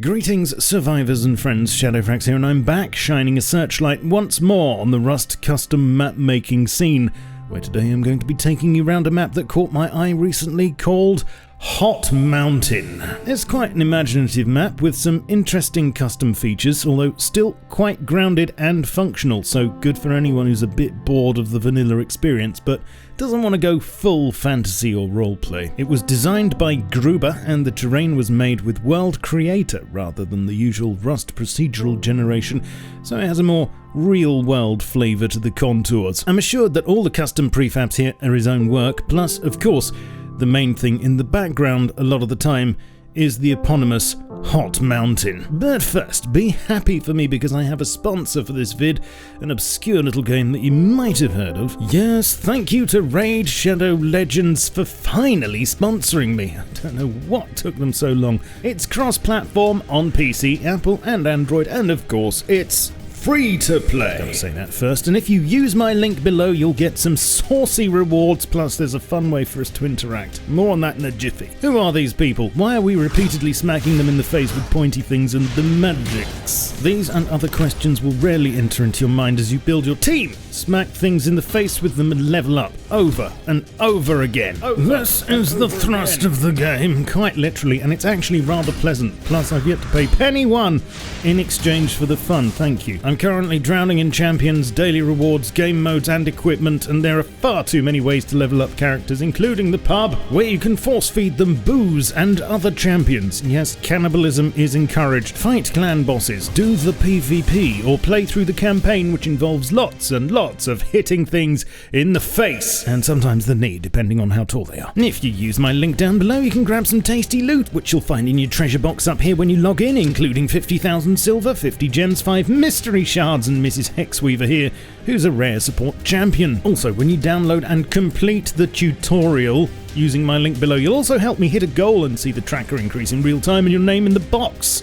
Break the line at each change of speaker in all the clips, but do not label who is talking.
Greetings survivors and friends, SHADOWFRAX here, and I'm back shining a searchlight once more on the Rust custom map making scene, where today I'm going to be taking you around a map that caught my eye recently called Hot Mountain. It's quite an imaginative map with some interesting custom features, although still quite grounded and functional, so good for anyone who's a bit bored of the vanilla experience but doesn't want to go full fantasy or roleplay. It was designed by Gruber and the terrain was made with World Creator rather than the usual Rust procedural generation, so it has a more real-world flavour to the contours. I'm assured that all the custom prefabs here are his own work, plus, of course, the main thing in the background a lot of the time is the eponymous Hot Mountain. But first, be happy for me because I have a sponsor for this vid, an obscure little game that you might have heard of. Yes, thank you to Raid Shadow Legends for finally sponsoring me. I don't know what took them so long. It's cross-platform on PC, Apple and Android, and of course, it's free to play. Gotta say that first, and if you use my link below, you'll get some saucy rewards, plus there's a fun way for us to interact. More on that in a jiffy. Who are these people? Why are we repeatedly smacking them in the face with pointy things and the magics? These and other questions will rarely enter into your mind as you build your team. Smack things in the face with them and level up, over and over again. This is the thrust of the game, quite literally, and it's actually rather pleasant. Plus, I've yet to pay penny one in exchange for the fun, thank you. I'm currently drowning in champions, daily rewards, game modes and equipment, and there are far too many ways to level up characters, including the pub, where you can force feed them booze and other champions. Yes, cannibalism is encouraged. Fight clan bosses, do the PvP, or play through the campaign, which involves lots and lots of hitting things in the face, and sometimes the knee, depending on how tall they are. If you use my link down below, you can grab some tasty loot, which you'll find in your treasure box up here when you log in, including 50,000 silver, 50 gems, 5 mystery shards, and Mrs. Hexweaver here, who's a rare support champion. Also, when you download and complete the tutorial using my link below, you'll also help me hit a goal and see the tracker increase in real time and your name in the box.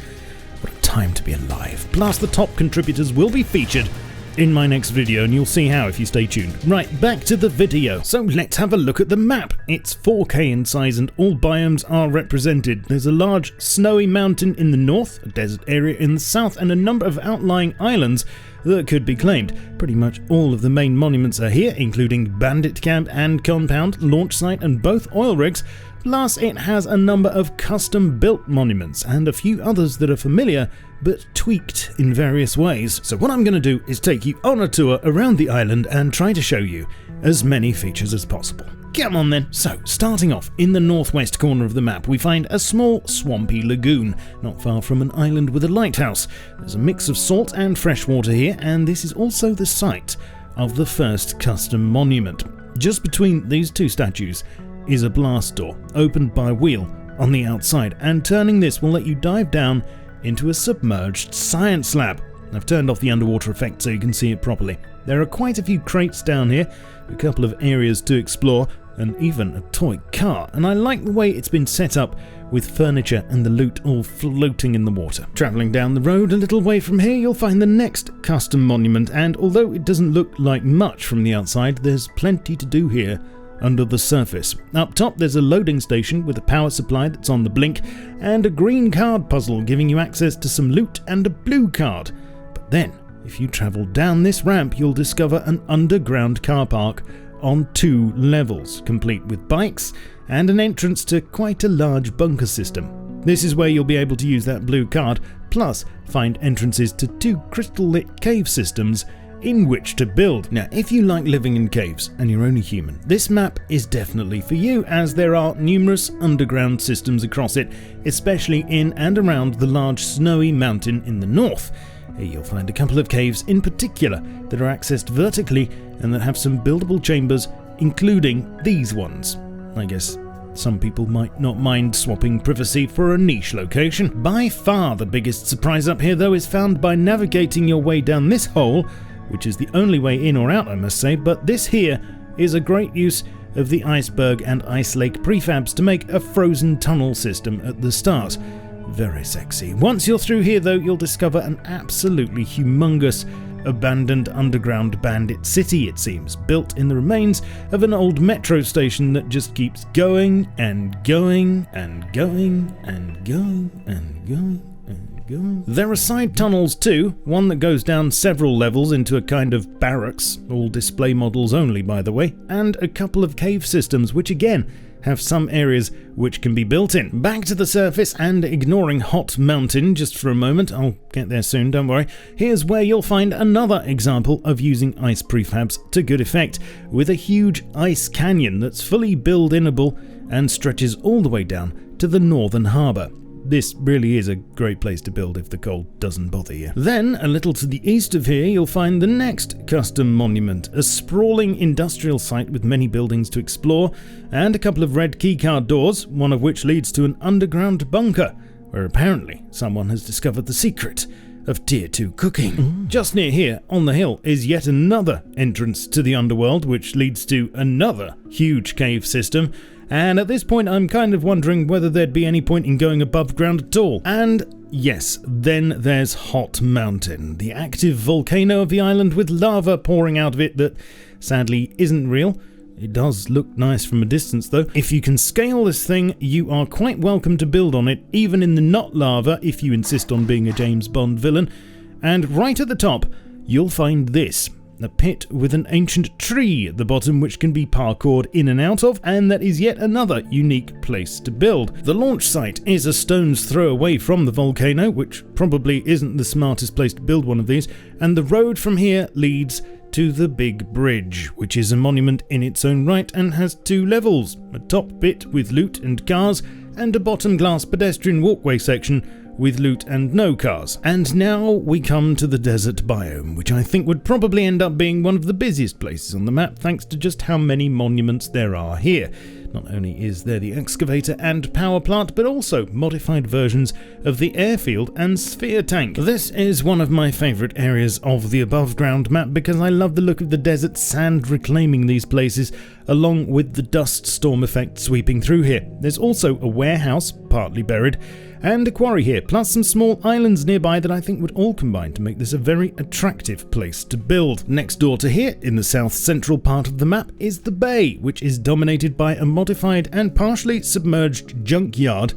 What a time to be alive. Plus, the top contributors will be featured in my next video, and you'll see how if you stay tuned. Right, back to the video. So let's have a look at the map. It's 4K in size and all biomes are represented. There's a large snowy mountain in the north, a desert area in the south, and a number of outlying islands that could be claimed. Pretty much all of the main monuments are here, including Bandit Camp and Compound, launch site and both oil rigs. Plus, it has a number of custom-built monuments and a few others that are familiar but tweaked in various ways. So what I'm going to do is take you on a tour around the island and try to show you as many features as possible. Come on then. So, starting off in the northwest corner of the map, we find a small swampy lagoon, not far from an island with a lighthouse. There's a mix of salt and fresh water here, and this is also the site of the first custom monument. Just between these two statues is a blast door, opened by a wheel on the outside, and turning this will let you dive down into a submerged science lab. I've turned off the underwater effect so you can see it properly. There are quite a few crates down here, a couple of areas to explore, and even a toy car, and I like the way it's been set up with furniture and the loot all floating in the water. Travelling down the road a little way from here, you'll find the next custom monument, and although it doesn't look like much from the outside, there's plenty to do here under the surface. Up top there's a loading station with a power supply that's on the blink, and a green card puzzle giving you access to some loot and a blue card. But then, if you travel down this ramp, you'll discover an underground car park on 2 levels, complete with bikes and an entrance to quite a large bunker system. This is where you'll be able to use that blue card, plus find entrances to 2 crystal-lit cave systems in which to build. Now, if you like living in caves and you're only human, this map is definitely for you, as there are numerous underground systems across it, especially in and around the large snowy mountain in the north. Here you'll find a couple of caves in particular that are accessed vertically and that have some buildable chambers, including these ones. I guess some people might not mind swapping privacy for a niche location. By far the biggest surprise up here though is found by navigating your way down this hole, which is the only way in or out, I must say, but this here is a great use of the iceberg and ice lake prefabs to make a frozen tunnel system at the start. Very sexy. Once you're through here though, you'll discover an absolutely humongous abandoned underground bandit city, it seems, built in the remains of an old metro station that just keeps going and going and going and going and going There are side tunnels too, one that goes down several levels into a kind of barracks, all display models only by the way, and a couple of cave systems which again have some areas which can be built in. Back to the surface and ignoring Hot Mountain just for a moment, I'll get there soon, don't worry. Here's where you'll find another example of using ice prefabs to good effect, with a huge ice canyon that's fully build-inable and stretches all the way down to the northern harbour. This really is a great place to build if the cold doesn't bother you. Then, a little to the east of here, you'll find the next custom monument, a sprawling industrial site with many buildings to explore, and a couple of red keycard doors, one of which leads to an underground bunker, where apparently someone has discovered the secret of Tier 2 cooking. Just near here, on the hill, is yet another entrance to the underworld, which leads to another huge cave system. And at this point I'm kind of wondering whether there'd be any point in going above ground at all. And yes, then there's Hot Mountain, the active volcano of the island with lava pouring out of it that sadly isn't real. It does look nice from a distance though. If you can scale this thing, you are quite welcome to build on it, even in the not lava if you insist on being a James Bond villain. And right at the top, you'll find this. A pit with an ancient tree at the bottom which can be parkoured in and out of, and that is yet another unique place to build. The launch site is a stone's throw away from the volcano, which probably isn't the smartest place to build one of these, and the road from here leads to the Big Bridge, which is a monument in its own right and has two levels, a top bit with loot and cars, and a bottom glass pedestrian walkway section with loot and no cars. And now we come to the desert biome, which I think would probably end up being one of the busiest places on the map thanks to just how many monuments there are here. Not only is there the excavator and power plant, but also modified versions of the airfield and sphere tank. This is one of my favourite areas of the above ground map because I love the look of the desert sand reclaiming these places, along with the dust storm effect sweeping through here. There's also a warehouse, partly buried, and a quarry here, plus some small islands nearby that I think would all combine to make this a very attractive place to build. Next door to here, in the south central part of the map, is the bay, which is dominated by a modified and partially submerged junkyard,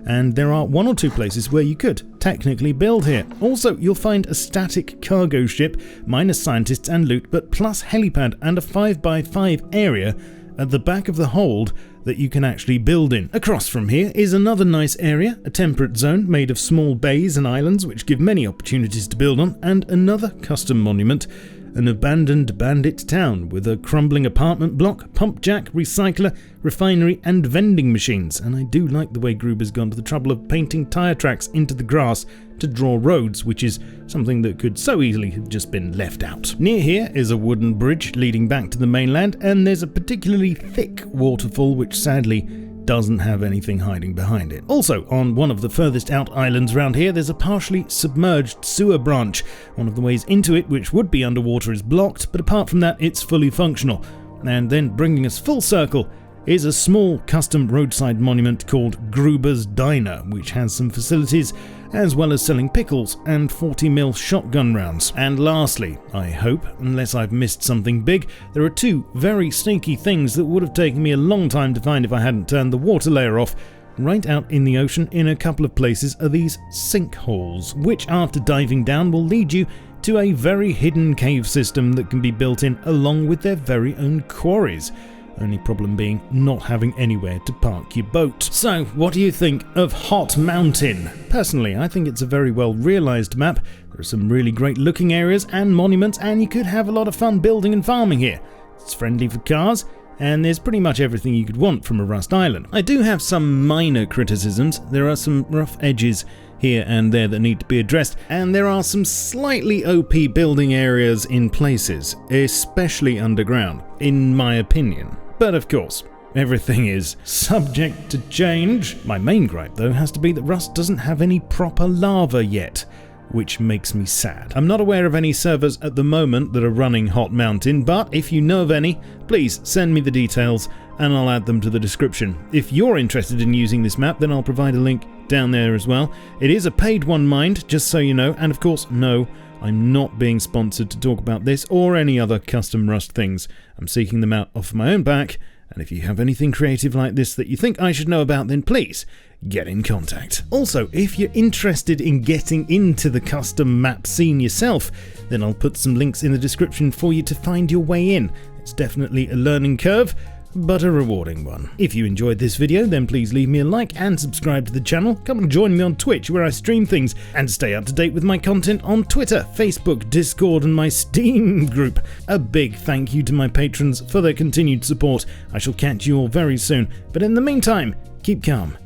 and there are one or two places where you could technically build here. Also, you'll find a static cargo ship, minus scientists and loot, but plus helipad and a 5x5 area at the back of the hold that you can actually build in. Across from here is another nice area, a temperate zone made of small bays and islands which give many opportunities to build on, and another custom monument, an abandoned bandit town with a crumbling apartment block, pump jack, recycler, refinery and vending machines. And I do like the way Gruber's gone to the trouble of painting tyre tracks into the grass to draw roads, which is something that could so easily have just been left out. Near here is a wooden bridge leading back to the mainland, and there's a particularly thick waterfall which sadly doesn't have anything hiding behind it. Also, on one of the furthest out islands around here, there's a partially submerged sewer branch. One of the ways into it, which would be underwater, is blocked, but apart from that, it's fully functional. And then bringing us full circle is a small custom roadside monument called Gruber's Diner, which has some facilities as well as selling pickles and 40mm shotgun rounds. And lastly, I hope, unless I've missed something big, there are two very sneaky things that would have taken me a long time to find if I hadn't turned the water layer off. Right out in the ocean in a couple of places are these sinkholes, which after diving down will lead you to a very hidden cave system that can be built in along with their very own quarries. Only problem being not having anywhere to park your boat. So, what do you think of Hot Mountain? Personally, I think it's a very well realised map. There are some really great looking areas and monuments, and you could have a lot of fun building and farming here. It's friendly for cars, and there's pretty much everything you could want from a Rust Island. I do have some minor criticisms. There are some rough edges here and there that need to be addressed, and there are some slightly OP building areas in places, especially underground, in my opinion. But of course, everything is subject to change. My main gripe though has to be that Rust doesn't have any proper lava yet, which makes me sad. I'm not aware of any servers at the moment that are running Hot Mountain, but if you know of any, please send me the details and I'll add them to the description. If you're interested in using this map, then I'll provide a link down there as well. It is a paid one, mind, just so you know, and of course, no, I'm not being sponsored to talk about this or any other custom Rust things. I'm seeking them out off my own back, and if you have anything creative like this that you think I should know about, then please get in contact. Also, if you're interested in getting into the custom map scene yourself, then I'll put some links in the description for you to find your way in. It's definitely a learning curve, but a rewarding one. If you enjoyed this video, then please leave me a like and subscribe to the channel. Come and join me on Twitch, where I stream things, and stay up to date with my content on Twitter, Facebook, Discord, and my Steam group. A big thank you to my patrons for their continued support. I shall catch you all very soon, but in the meantime, keep calm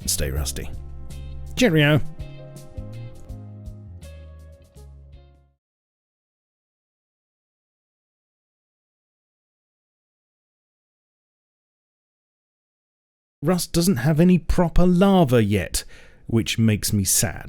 and stay rusty. Cheerio! Rust doesn't have any proper lava yet, which makes me sad.